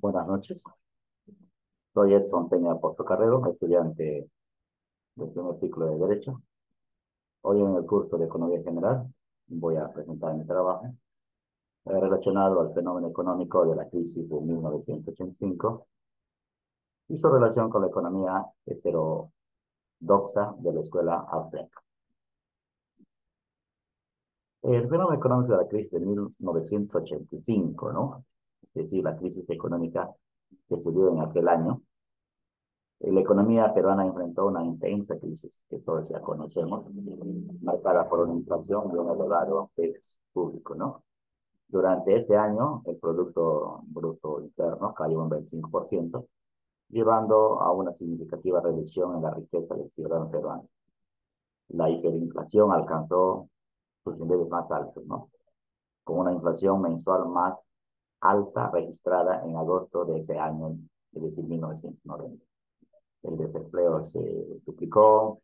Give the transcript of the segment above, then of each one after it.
Buenas noches, soy Edson Peña Portocarrero, estudiante del primer ciclo de Derecho. Hoy en el curso de Economía General voy a presentar mi trabajo relacionado al fenómeno económico de la crisis de 1985 y su relación con la economía heterodoxa de la escuela austríaca. El fenómeno económico de la crisis de 1985, ¿no? Es decir, la crisis económica que se dio en aquel año. La economía peruana enfrentó una intensa crisis que todos ya conocemos, marcada por una inflación y un elevado déficit público, ¿no? Durante ese año, el Producto Bruto Interno cayó un 25%, llevando a una significativa reducción en la riqueza del ciudadano peruano. La hiperinflación alcanzó sus niveles más altos, ¿no? Con una inflación mensual más alta registrada en agosto de ese año, es decir, 1990. El desempleo se duplicó,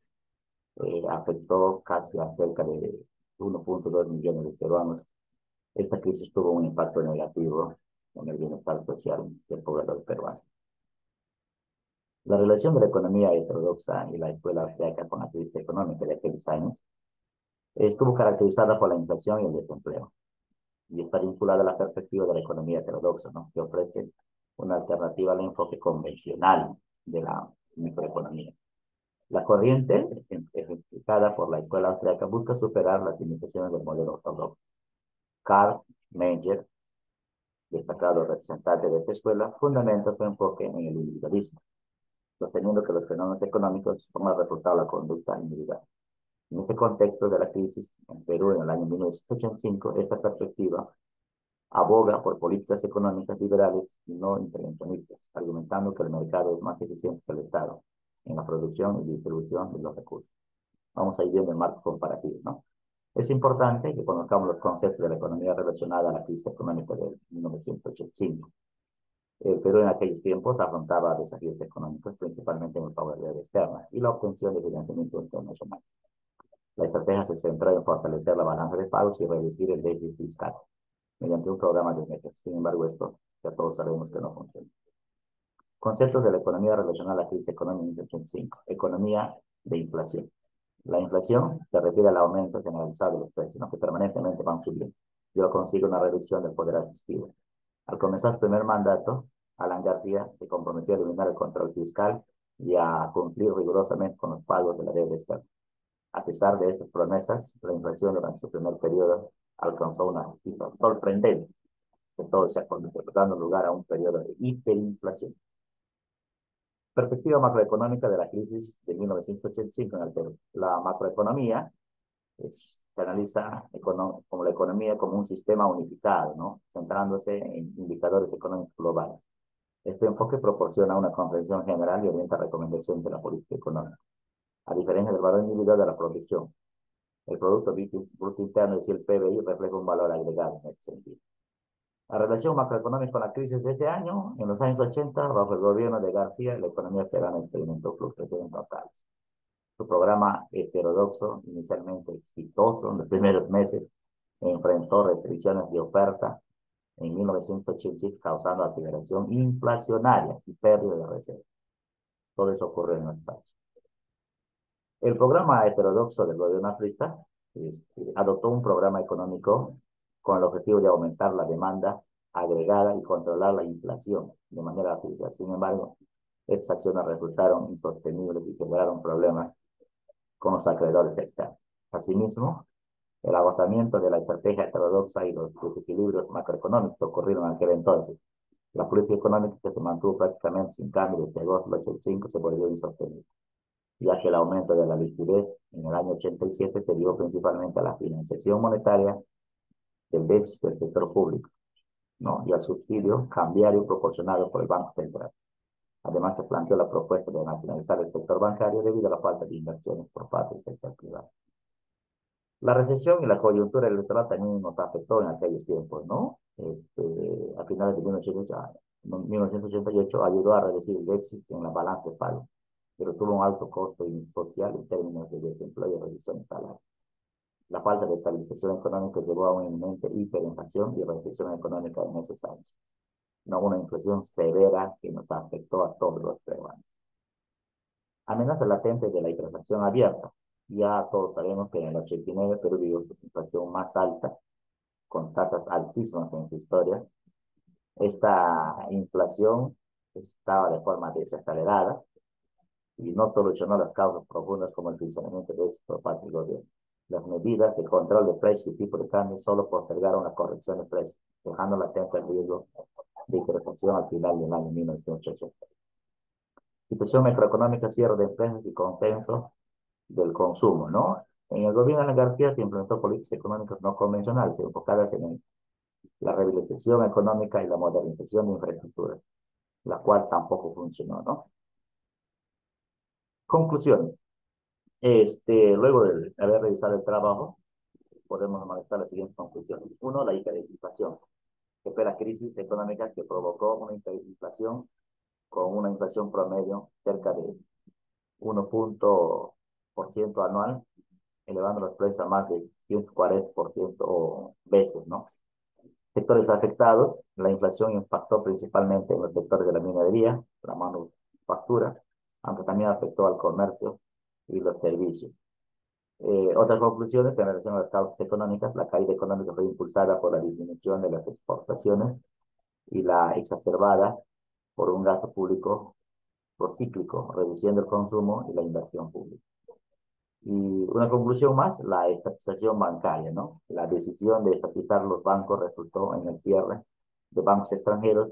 afectó casi a cerca de 1.2 millones de peruanos. Esta crisis tuvo un impacto negativo en el bienestar social del pueblo peruano. La relación de la economía heterodoxa y la escuela austríaca con la crisis económica de aquellos años estuvo caracterizada por la inflación y el desempleo, y está vinculada a la perspectiva de la economía heterodoxa, ¿no? Que ofrece una alternativa al enfoque convencional de la microeconomía. La corriente, ejemplificada por la escuela austríaca, busca superar las limitaciones del modelo ortodoxo. Karl Menger, destacado representante de esta escuela, fundamenta su enfoque en el individualismo, sosteniendo que los fenómenos económicos son el resultado de la conducta individual. En este contexto de la crisis en Perú en el año 1985, esta perspectiva aboga por políticas económicas liberales y no intervencionistas, argumentando que el mercado es más eficiente que el Estado en la producción y distribución de los recursos. Vamos a ir viendo el marco comparativo, ¿no? Es importante que conozcamos los conceptos de la economía relacionada a la crisis económica de 1985. El Perú en aquellos tiempos afrontaba desafíos económicos, principalmente en el pago de deuda externa y la obtención de financiamiento internacional. La estrategia se centró en fortalecer la balanza de pagos y reducir el déficit fiscal mediante un programa de metas. Sin embargo, esto ya todos sabemos que no funciona. Conceptos de la economía relacionada a la crisis económica de 1985. Economía de inflación. La inflación se refiere al aumento generalizado de los precios, ¿no? Que permanentemente van subiendo. Yo consigo una reducción del poder adquisitivo. Al comenzar su primer mandato, Alan García se comprometió a eliminar el control fiscal y a cumplir rigurosamente con los pagos de la deuda externa. A pesar de estas promesas, la inflación durante su primer periodo alcanzó una cifra sorprendente, que todo se ha dando lugar a un periodo de hiperinflación. Perspectiva macroeconómica de la crisis de 1985 en el Perú. La macroeconomía se analiza como la economía como un sistema unificado, ¿no? Centrándose en indicadores económicos globales. Este enfoque proporciona una comprensión general y orienta recomendaciones de la política económica, a diferencia del valor individual de la producción. El Producto Bruto Interno, es decir, el PBI, refleja un valor agregado en este sentido. La relación macroeconómica con la crisis de ese año, en los años 80, bajo el gobierno de García, la economía peruana experimentó fluctuaciones totales. Su programa heterodoxo, inicialmente exitoso en los primeros meses, enfrentó restricciones de oferta en 1980, causando aceleración inflacionaria y pérdida de reservas. Todo eso ocurrió en nuestro país. El programa heterodoxo del gobierno aprista adoptó un programa económico con el objetivo de aumentar la demanda agregada y controlar la inflación de manera artificial. Sin embargo, estas acciones resultaron insostenibles y generaron problemas con los acreedores externos. Asimismo, el agotamiento de la estrategia heterodoxa y los desequilibrios macroeconómicos ocurrieron en aquel entonces. La política económica, que se mantuvo prácticamente sin cambio desde agosto del 85, se volvió insostenible, ya que el aumento de la liquidez en el año 87 se dio principalmente a la financiación monetaria del déficit del sector público, ¿no? Y al subsidio cambiario proporcionado por el Banco Central. Además, se planteó la propuesta de nacionalizar el sector bancario debido a la falta de inversiones por parte del sector privado. La recesión y la coyuntura electoral también nos afectó en aquellos tiempos, ¿no? A finales de 1988 ayudó a reducir el déficit en la balanza de pagos, pero tuvo un alto costo social en términos de desempleo y reducción de salarios. La falta de estabilización económica llevó a una inminente hiperinflación y recesión económica en esos años. ¿no? Una inflación severa que nos afectó a todos los peruanos. Amenaza latente de la inflación abierta. Ya todos sabemos que en el 89 Perú vivió su inflación más alta, con tasas altísimas en su historia. Esta inflación estaba de forma desacelerada y no solucionó las causas profundas como el funcionamiento de esto por parte del gobierno. Las medidas de control de precios y tipo de cambio solo postergaron la corrección de precios, dejando latente el riesgo de inflación al final del año 1980. Situación macroeconómica, cierre de empresas y consenso del consumo, ¿no? En el gobierno de la García se implementó políticas económicas no convencionales, enfocadas en la rehabilitación económica y la modernización de infraestructuras, la cual tampoco funcionó, ¿no? Conclusiones. Luego de haber revisado el trabajo, podemos analizar las siguientes conclusiones. Uno, la hiperinflación, que fue la crisis económica que provocó una hiperinflación con una inflación promedio cerca de 1% anual, elevando los precios a más de 140% o veces, ¿no? Sectores afectados, la inflación impactó principalmente en los sectores de la minería, la manufactura, aunque también afectó al comercio y los servicios. Otras conclusiones en relación a las causas económicas, la caída económica fue impulsada por la disminución de las exportaciones y la exacerbada por un gasto público procíclico, reduciendo el consumo y la inversión pública. Y una conclusión más, la estatización bancaria, ¿no? La decisión de estatizar los bancos resultó en el cierre de bancos extranjeros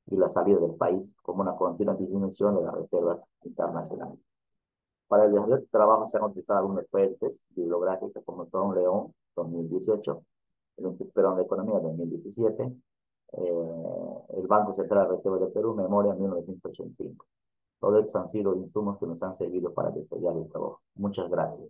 y la salida del país como una continua disminución de las reservas internacionales. Para el desarrollo de trabajo se han utilizado algunas fuentes bibliográficas como son León, 2018, el Instituto Peruano de Economía, 2017, el Banco Central de Reserva de Perú, Memoria, 1985. Todos estos han sido insumos que nos han servido para desarrollar el trabajo. Muchas gracias.